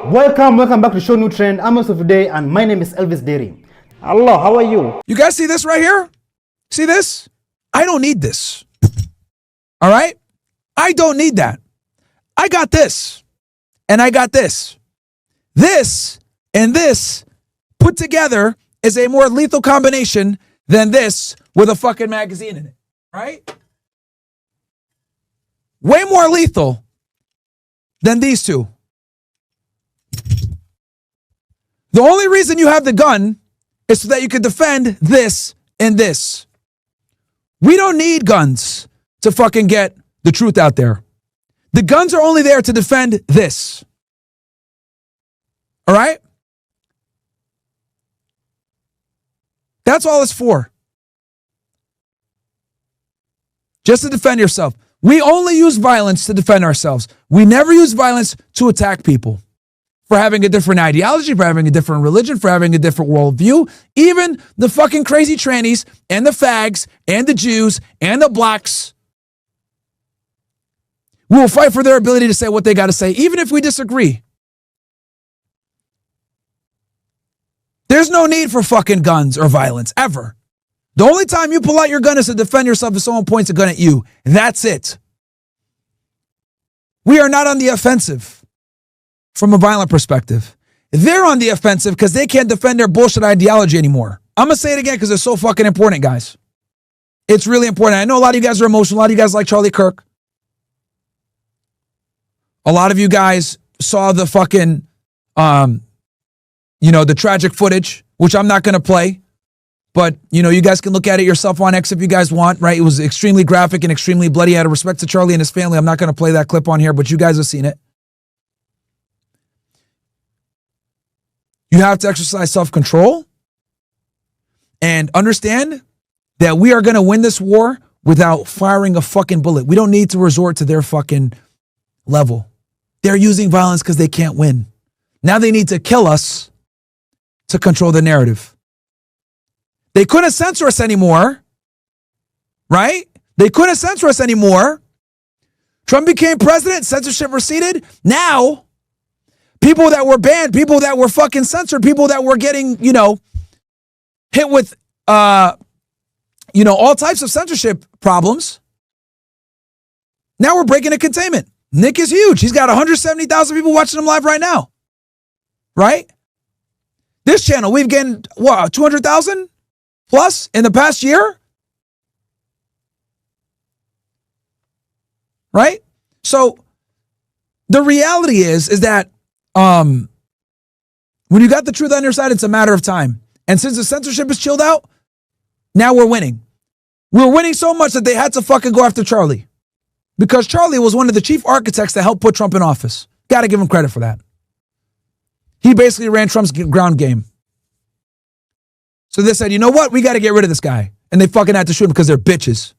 Welcome back to ShowNewTrend. I'm host of today, and my name is Elvis Dairy. Hello, how are you? You guys see this right here? See this? I don't need this. All right? I don't need that. I got this. And I got this. This and this put together is a more lethal combination than this with a fucking magazine in it. Right? Way more lethal than these two. The only reason you have the gun is so that you can defend this and this. We don't need guns to fucking get the truth out there. The guns are only there to defend this. All right? That's all it's for. Just to defend yourself. We only use violence to defend ourselves. We never use violence to attack people. For having a different ideology, for having a different religion, for having a different worldview. Even the fucking crazy trannies and the fags and the Jews and the blacks. We will fight for their ability to say what they got to say, even if we disagree. There's no need for fucking guns or violence, ever. The only time you pull out your gun is to defend yourself if someone points a gun at you. That's it. We are not on the offensive. From a violent perspective. They're on the offensive because they can't defend their bullshit ideology anymore. I'm going to say it again because it's so fucking important, guys. It's really important. I know a lot of you guys are emotional. A lot of you guys like Charlie Kirk. A lot of you guys saw the fucking, the tragic footage, which I'm not going to play. But, you guys can look at it yourself on X if you guys want, right? It was extremely graphic and extremely bloody. Out of respect to Charlie and his family, I'm not going to play that clip on here, but you guys have seen it. You have to exercise self-control and understand that we are going to win this war without firing a fucking bullet. We don't need to resort to their fucking level. They're using violence because they can't win. Now they need to kill us to control the narrative. They couldn't censor us anymore, right? They couldn't censor us anymore. Trump became president, censorship receded. Now, people that were banned, people that were fucking censored, people that were getting, hit with, all types of censorship problems. Now we're breaking a containment. Nick is huge. He's got 170,000 people watching him live right now. Right? This channel, we've gained, 200,000 plus in the past year? Right? So the reality is that when you got the truth on your side, it's a matter of time. And since the censorship is chilled out, now we're winning. We're winning so much that they had to fucking go after Charlie. Because Charlie was one of the chief architects that helped put Trump in office. Got to give him credit for that. He basically ran Trump's ground game. So they said, you know what? We got to get rid of this guy. And they fucking had to shoot him because they're bitches.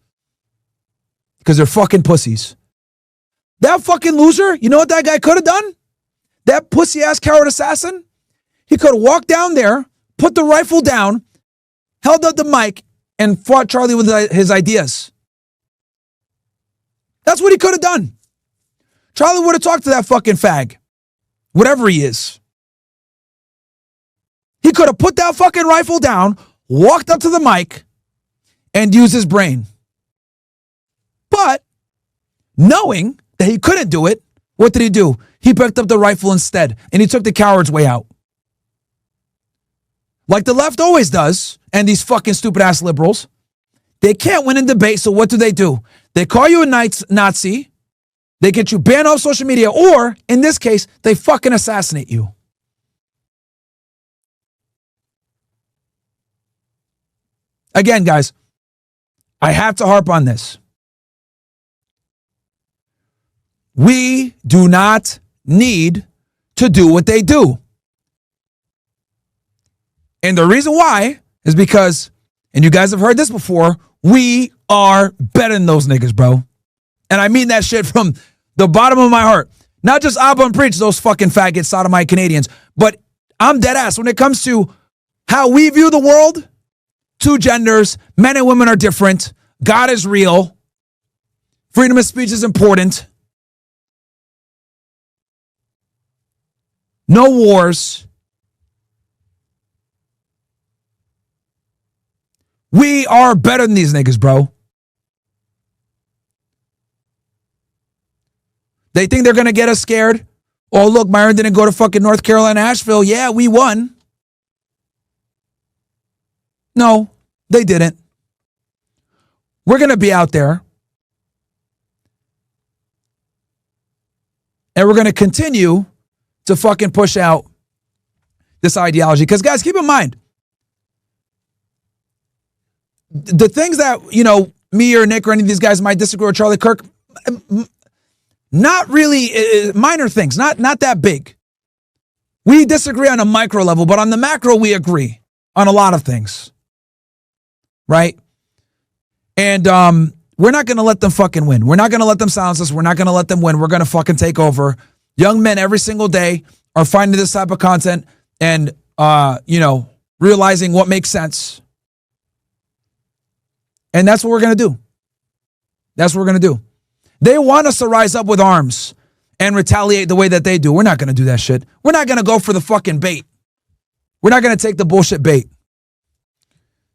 Because they're fucking pussies. That fucking loser, you know what that guy could have done? That pussy-ass coward assassin, he could have walked down there, put the rifle down, held up the mic, and fought Charlie with his ideas. That's what he could have done. Charlie would have talked to that fucking fag, whatever he is. He could have put that fucking rifle down, walked up to the mic, and used his brain. But knowing that he couldn't do it, what did he do? He picked up the rifle instead, and he took the coward's way out. Like the left always does, and these fucking stupid-ass liberals. They can't win in debate, so what do? They call you a Nazi, they get you banned off social media, or, in this case, they fucking assassinate you. Again, guys, I have to harp on this. We do not need to do what they do. And the reason why is because, and you guys have heard this before, we are better than those niggas, bro. And I mean that shit from the bottom of my heart. Not just Abba and Preach, those fucking faggot sodomite Canadians, but I'm dead ass when it comes to how we view the world. Two genders, men and women are different. God is real. Freedom of speech is important. No wars. We are better than these niggas, bro. They think they're going to get us scared. Oh, look, Myron didn't go to fucking North Carolina, Asheville. Yeah, we won. No, they didn't. We're going to be out there. And we're going to continue to fucking push out this ideology. Because, guys, keep in mind, the things that, me or Nick or any of these guys might disagree with Charlie Kirk, not really minor things, not that big. We disagree on a micro level, but on the macro, we agree on a lot of things. Right? And we're not going to let them fucking win. We're not going to let them silence us. We're not going to let them win. We're going to fucking take over. Young men every single day are finding this type of content and, realizing what makes sense. And that's what we're going to do. That's what we're going to do. They want us to rise up with arms and retaliate the way that they do. We're not going to do that shit. We're not going to go for the fucking bait. We're not going to take the bullshit bait.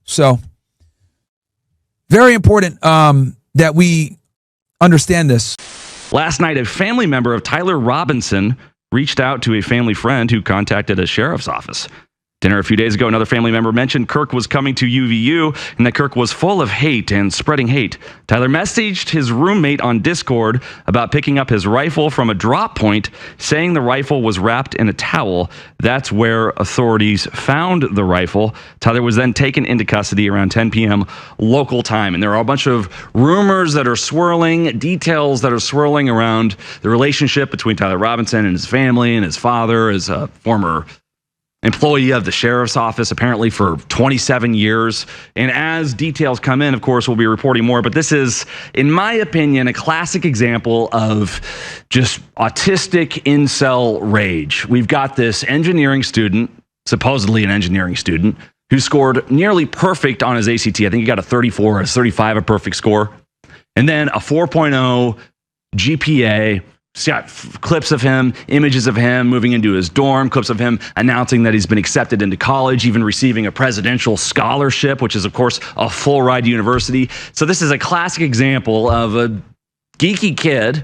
So, very important that we understand this. Last night, a family member of Tyler Robinson reached out to a family friend who contacted a sheriff's office. Dinner a few days ago, another family member mentioned Kirk was coming to UVU and that Kirk was full of hate and spreading hate. Tyler messaged his roommate on Discord about picking up his rifle from a drop point, saying the rifle was wrapped in a towel. That's where authorities found the rifle. Tyler was then taken into custody around 10 p.m. local time. And there are a bunch of rumors that are swirling, details that are swirling around the relationship between Tyler Robinson and his family and his father as a former employee of the sheriff's office, apparently for 27 years. And as details come in, of course, we'll be reporting more. But this is, in my opinion, a classic example of just autistic incel rage. We've got this engineering student, supposedly an engineering student, who scored nearly perfect on his ACT. I think he got a 34 or a 35, a perfect score. And then a 4.0 GPA. It's got clips of him, images of him moving into his dorm, clips of him announcing that he's been accepted into college, even receiving a presidential scholarship, which is, of course, a full ride university. So this is a classic example of a geeky kid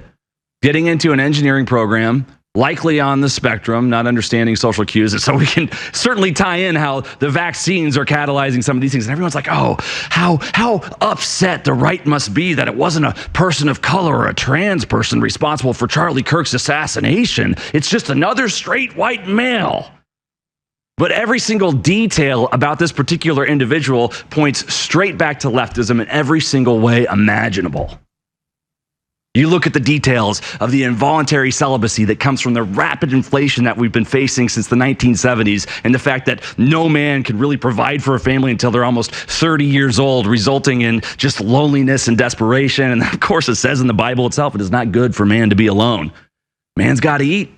getting into an engineering program, likely on the spectrum, not understanding social cues. And so we can certainly tie in how the vaccines are catalyzing some of these things. And everyone's like, oh, how upset the right must be that it wasn't a person of color or a trans person responsible for Charlie Kirk's assassination. It's just another straight white male. But every single detail about this particular individual points straight back to leftism in every single way imaginable. You look at the details of the involuntary celibacy that comes from the rapid inflation that we've been facing since the 1970s and the fact that no man can really provide for a family until they're almost 30 years old, resulting in just loneliness and desperation. And of course, it says in the Bible itself, it is not good for man to be alone. Man's got to eat.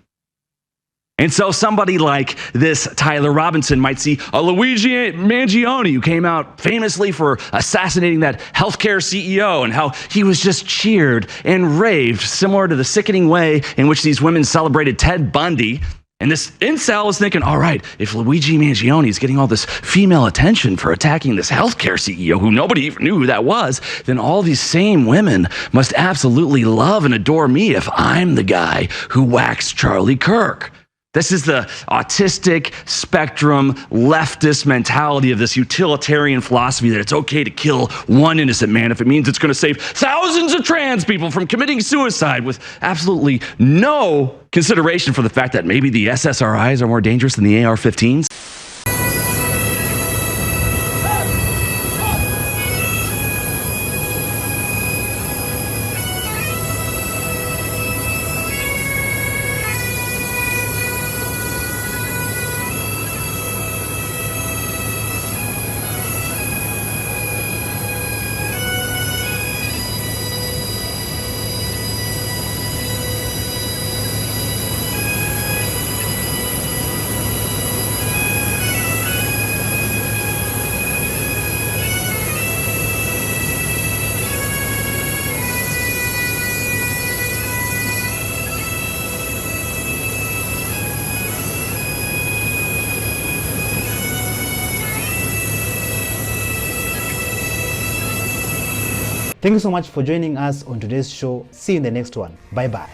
And so somebody like this Tyler Robinson might see a Luigi Mangione, who came out famously for assassinating that healthcare CEO, and how he was just cheered and raved, similar to the sickening way in which these women celebrated Ted Bundy. And this incel is thinking, all right, if Luigi Mangione is getting all this female attention for attacking this healthcare CEO who nobody even knew who that was, then all these same women must absolutely love and adore me if I'm the guy who whacks Charlie Kirk. This is the autistic spectrum leftist mentality of this utilitarian philosophy that it's okay to kill one innocent man if it means it's going to save thousands of trans people from committing suicide, with absolutely no consideration for the fact that maybe the SSRIs are more dangerous than the AR-15s. Thank you so much for joining us on today's show. See you in the next one. Bye bye.